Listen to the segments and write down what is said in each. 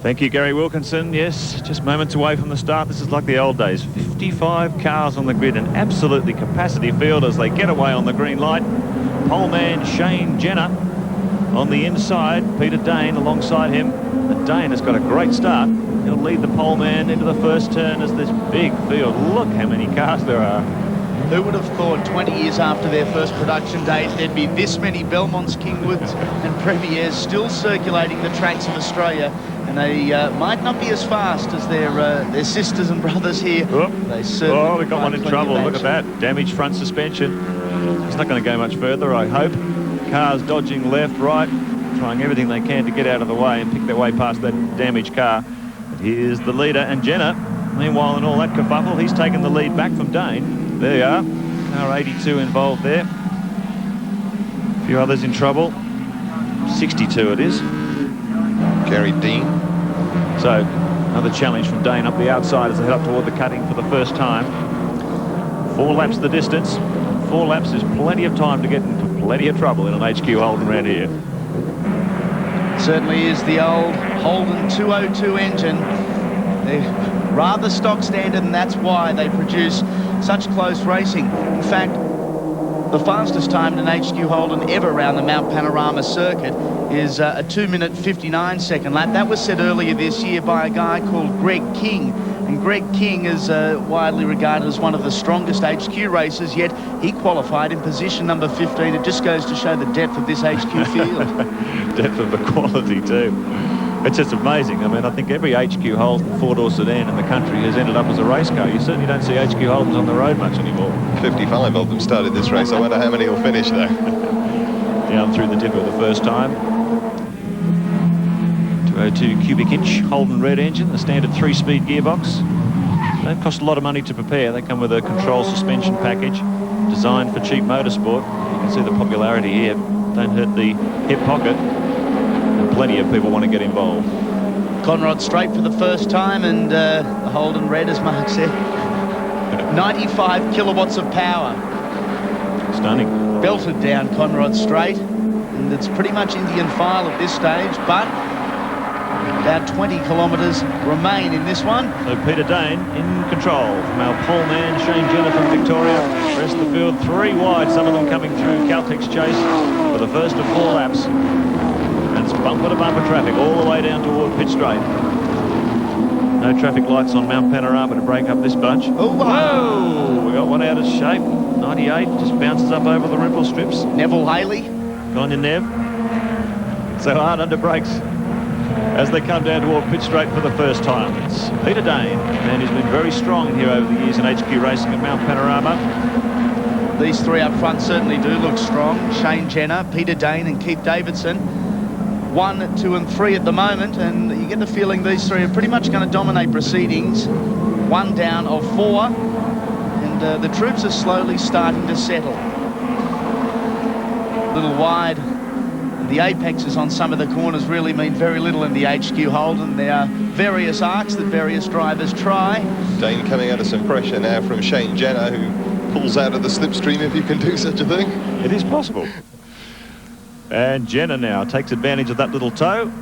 Thank you, Gary Wilkinson. Yes, just moments away from the start. This is like the old days. 55 cars on the grid, an absolutely capacity field as they get away on the green light. Poleman Shane Jenner on the inside. Peter Dane alongside him. And Dane has got a great start. He'll lead the poleman into the first turn as this big field. Look how many cars there are. Who would have thought 20 years after their first production days there'd be this many Belmonts, Kingwoods and Premiers still circulating the tracks of Australia, and they might not be as fast as their sisters and brothers here. Oh, we got one in trouble. Look at that. Damaged front suspension. It's not going to go much further, I hope. Cars dodging left, right, trying everything they can to get out of the way and pick their way past that damaged car. But here's the leader, and Jenner, meanwhile, in all that kerfuffle, he's taken the lead back from Dane. There you are. Car 82 involved there. A few others in trouble. 62 it is. Gary Dean. So another challenge from Dane up the outside as they head up toward the cutting for the first time. 4 laps the distance. 4 laps is plenty of time to get into plenty of trouble in an HQ Holden around here. Certainly is the old Holden 202 engine. They're rather stock standard, and that's why they produce such close racing. In fact, the fastest time in an HQ Holden ever around the Mount Panorama circuit is a 2-minute 59-second lap. That was set earlier this year by a guy called Greg King. And Greg King is widely regarded as one of the strongest HQ racers, yet he qualified in position number 15. It just goes to show the depth of this HQ field. Depth of the quality too. It's just amazing. I mean, I think every HQ Holden 4-door sedan in the country has ended up as a race car. You certainly don't see HQ Holdens on the road much anymore. 55 of them started this race. I wonder how many will finish there. Down through the dipper the first time. 202 cubic inch Holden red engine, the standard 3-speed gearbox. They cost a lot of money to prepare. They come with a control suspension package designed for cheap motorsport. You can see the popularity here. Don't hurt the hip pocket. Plenty of people want to get involved. Conrod straight for the first time, and the Holden red, as Mark said, 95 kilowatts of power. Stunning. Belted down Conrod straight, and it's pretty much Indian file at this stage, but about 20 kilometres remain in this one. So Peter Dane in control from our poleman Shane Jenner from Victoria. The rest of the field 3 wide, some of them coming through Caltech's chase for the first of 4 laps. And it's bumper-to-bumper traffic all the way down toward pit straight. No traffic lights on Mount Panorama to break up this bunch. Oh, wow. Whoa! We got one out of shape. 98 just bounces up over the ripple strips. Neville Haley. Go on, your Nev. So hard under brakes as they come down toward pit straight for the first time. It's Peter Dane, and he's been very strong here over the years in HQ racing at Mount Panorama. These 3 up front certainly do look strong. Shane Jenner, Peter Dane and Keith Davidson. 1, 2 and 3 at the moment, and you get the feeling these 3 are pretty much going to dominate proceedings. 1 down of 4, and the troops are slowly starting to settle. A little wide. The apexes on some of the corners really mean very little in the HQ Holden. There are various arcs that various drivers try. Dane coming under some pressure now from Shane Jenner, who pulls out of the slipstream, if you can do such a thing. It is possible. And Jenner now takes advantage of that little toe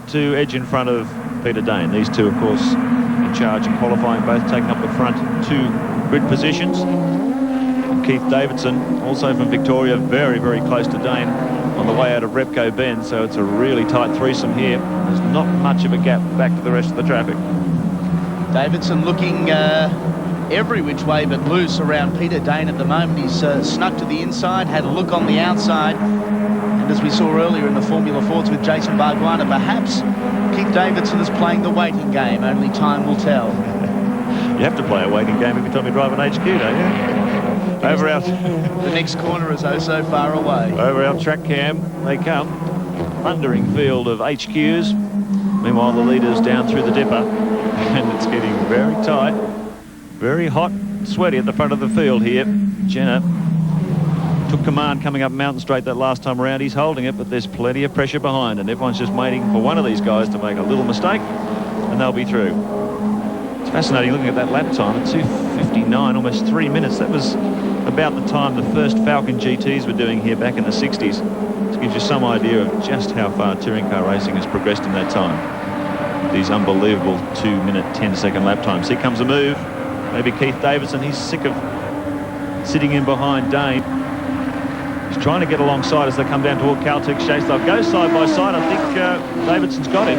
to edge in front of Peter Dane. These 2, of course, in charge and qualifying, both taking up the front 2 grid positions. And Keith Davidson, also from Victoria, very, very close to Dane on the way out of Repco Bend, so it's a really tight threesome here. There's not much of a gap back to the rest of the traffic. Davidson looking every which way but loose around Peter Dane at the moment. He's snuck to the inside, had a look on the outside. And as we saw earlier in the Formula Fords with Jason Barguana, perhaps Keith Davidson is playing the waiting game. Only time will tell. You have to play a waiting game every time you drive an HQ, don't you? Over our... The next corner is oh so far away. Over our track cam, they come. Thundering field of HQs. Meanwhile, the leader's down through the dipper. And it's getting very tight. Very hot, sweaty at the front of the field here. Jenner took command coming up Mountain Straight that last time around. He's holding it, but there's plenty of pressure behind, and everyone's just waiting for one of these guys to make a little mistake, and they'll be through. It's fascinating looking at that lap time at 2:59, almost 3 minutes. That was about the time the first Falcon GTs were doing here back in the 60s. This gives you some idea of just how far touring car racing has progressed in that time. these unbelievable 2-minute 10-second lap times. Here comes a move. Maybe Keith Davidson. He's sick of sitting in behind Dane. He's trying to get alongside as they come down toward Caltech's chase. They'll go side by side. I think Davidson's got him.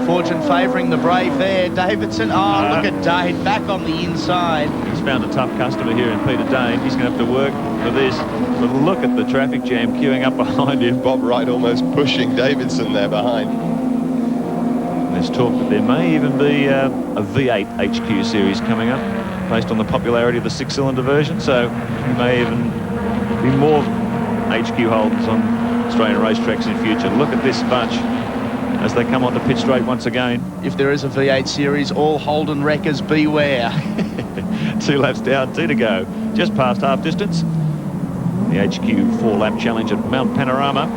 Fortune favouring the brave there. Davidson. Oh, look at Dane back on the inside. He's found a tough customer here in Peter Dane. He's going to have to work for this. But look at the traffic jam queuing up behind him. Bob Wright almost pushing Davidson there behind. There's talk that there may even be a V8 HQ series coming up based on the popularity of the 6-cylinder version. So there may even be more HQ Holdens on Australian racetracks in future. Look at this bunch as they come onto pit straight once again. If there is a V8 series, all Holden wreckers beware. 2 laps down, 2 to go. Just past half distance. The HQ 4-lap challenge at Mount Panorama.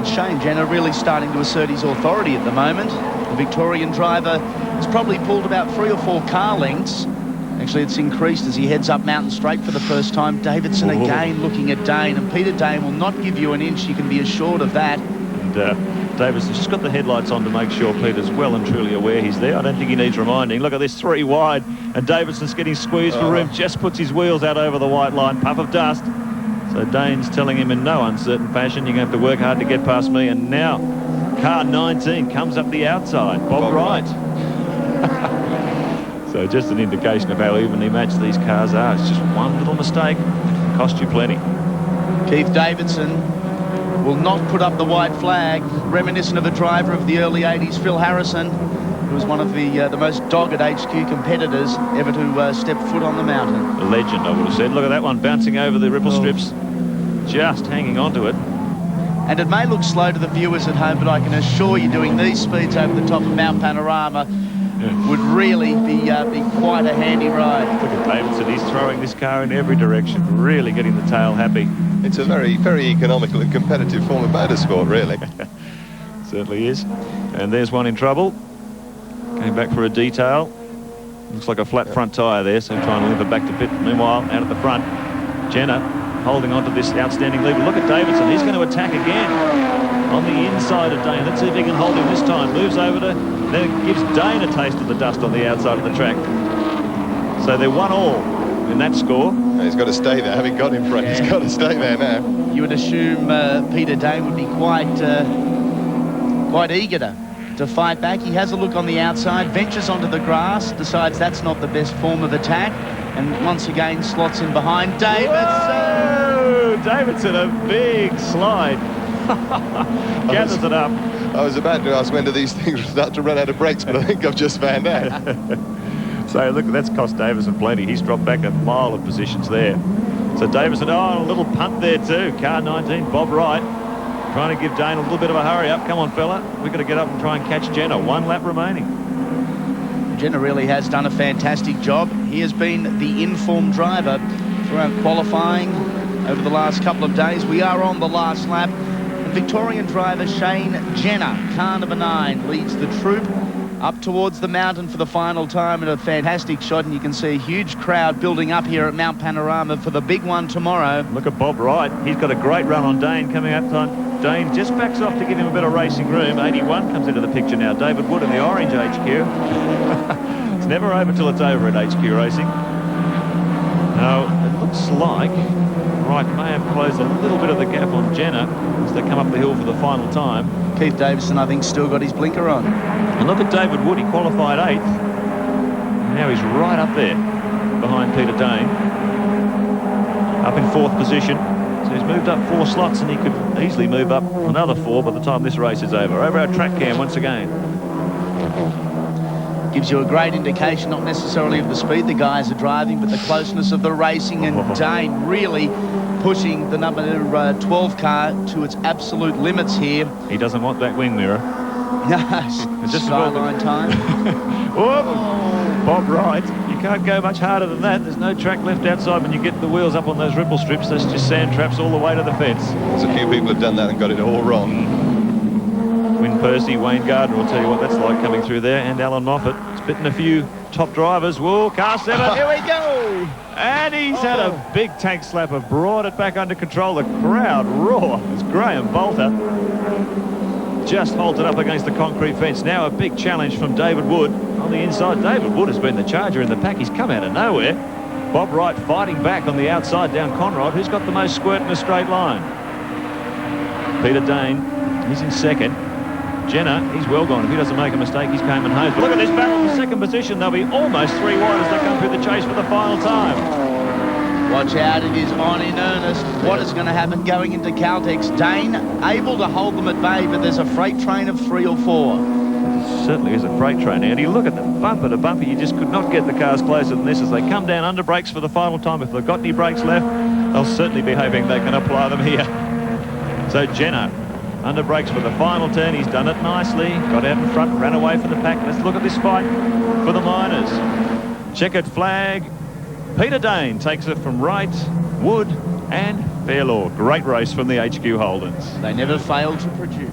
Shane Jenner really starting to assert his authority at the moment. The Victorian driver has probably pulled about 3 or 4 car lengths. Actually, it's increased as he heads up Mountain Straight for the first time. Davidson again looking at Dane, and Peter Dane will not give you an inch, you can be assured of that. And Davidson's just got the headlights on to make sure Peter's well and truly aware he's there. I don't think he needs reminding. Look at this, 3 wide, and Davidson's getting squeezed for room, just puts his wheels out over the white line, puff of dust. So Dane's telling him in no uncertain fashion, you're going to have to work hard to get past me. And now car 19 comes up the outside, Bob Wright. So just an indication of how evenly matched these cars are. It's just one little mistake, cost you plenty. Keith Davidson will not put up the white flag, reminiscent of a driver of the early 80s, Phil Harrison, who was one of the most dogged HQ competitors ever to step foot on the mountain. A legend, I would have said. Look at that one bouncing over the ripple strips, just hanging on to it. And it may look slow to the viewers at home, but I can assure you doing these speeds over the top of Mount Panorama would really be quite a handy ride. Look at Davidson, he's throwing this car in every direction, really getting the tail happy. It's a very, very economical and competitive form of motorsport, really. Certainly is. And there's one in trouble. Came back for a detail. Looks like a flat front tyre there, so trying to limp it back to pit. Meanwhile, out at the front, Jenner holding on to this outstanding lead. Look at Davidson, he's going to attack again on the inside of Dane. Let's see if he can hold him this time. Moves over to, then gives Dane a taste of the dust on the outside of the track. So they're 1-1 in that score. He's got to stay there, having got him front. He's got to stay there now. You would assume Peter Dane would be quite eager to fight back. He has a look on the outside, ventures onto the grass, decides that's not the best form of attack, and once again slots in behind Davidson. Whoa! Davidson, a big slide. Gathers it up. I was about to ask when do these things start to run out of brakes, but I think I've just found out. So look, that's cost Davidson plenty. He's dropped back a mile of positions there. So Davidson, a little punt there too. Car 19, Bob Wright, trying to give Dane a little bit of a hurry up. Come on, fella. We've got to get up and try and catch Jenner. 1 lap remaining. Jenner really has done a fantastic job. He has been the informed driver throughout qualifying over the last couple of days. We are on the last lap. And Victorian driver Shane Jenner, car number 9, leads the troop up towards the mountain for the final time, and a fantastic shot, and you can see a huge crowd building up here at Mount Panorama for the big one tomorrow. Look at Bob Wright. He's got a great run on Dane coming up time. Dane just backs off to give him a bit of racing room. 81 comes into the picture now. David Wood in the orange HQ. It's never over till it's over at HQ Racing. Now, it looks like Wright may have closed a little bit of the gap on Jenner as they come up the hill for the final time. Keith Davidson, I think, still got his blinker on. And look at David Wood. He qualified 8th. Now he's right up there behind Peter Dane. Up in 4th position. So he's moved up 4 slots, and he could easily move up another 4 by the time this race is over. Over our track cam once again. Gives you a great indication, not necessarily of the speed the guys are driving, but the closeness of the racing, and Dane really pushing the number 12 car to its absolute limits here. He doesn't want that wing mirror. It's just sideline time. Bob Wright, you can't go much harder than that. There's no track left outside when you get the wheels up on those ripple strips. That's just sand traps all the way to the fence. There's a few people have done that and got it all wrong. Win Percy, Wayne Gardner will tell you what that's like coming through there, and Alan Moffat. It's bitten a few top drivers. Whoa, car 7. Here we go. And he's had a big tank slapper, brought it back under control. The crowd roar as Graham Bolter just holds it up against the concrete fence. Now a big challenge from David Wood on the inside. David Wood has been the charger in the pack. He's come out of nowhere. Bob Wright fighting back on the outside down Conrod. Who's got the most squirt in a straight line? Peter Dane, he's in second. Jenner, he's well gone. If he doesn't make a mistake, he's came and hosed. But look at this barrel in second position. They'll be almost 3 wide as they come through the chase for the final time. Watch out, it is on in earnest. What is going to happen going into Caltex? Dane able to hold them at bay, but there's a freight train of 3 or 4. Certainly is a freight train, Andy. Look at the bumper to bumper. You just could not get the cars closer than this as they come down under brakes for the final time. If they've got any brakes left, they'll certainly be hoping they can apply them here. So Jenner under brakes for the final turn. He's done it nicely. Got out in front, ran away from the pack. Let's look at this fight for the Miners. Checkered flag. Peter Dane takes it from Wright, Wood and Fairlaw. Great race from the HQ Holdens. They never failed to produce.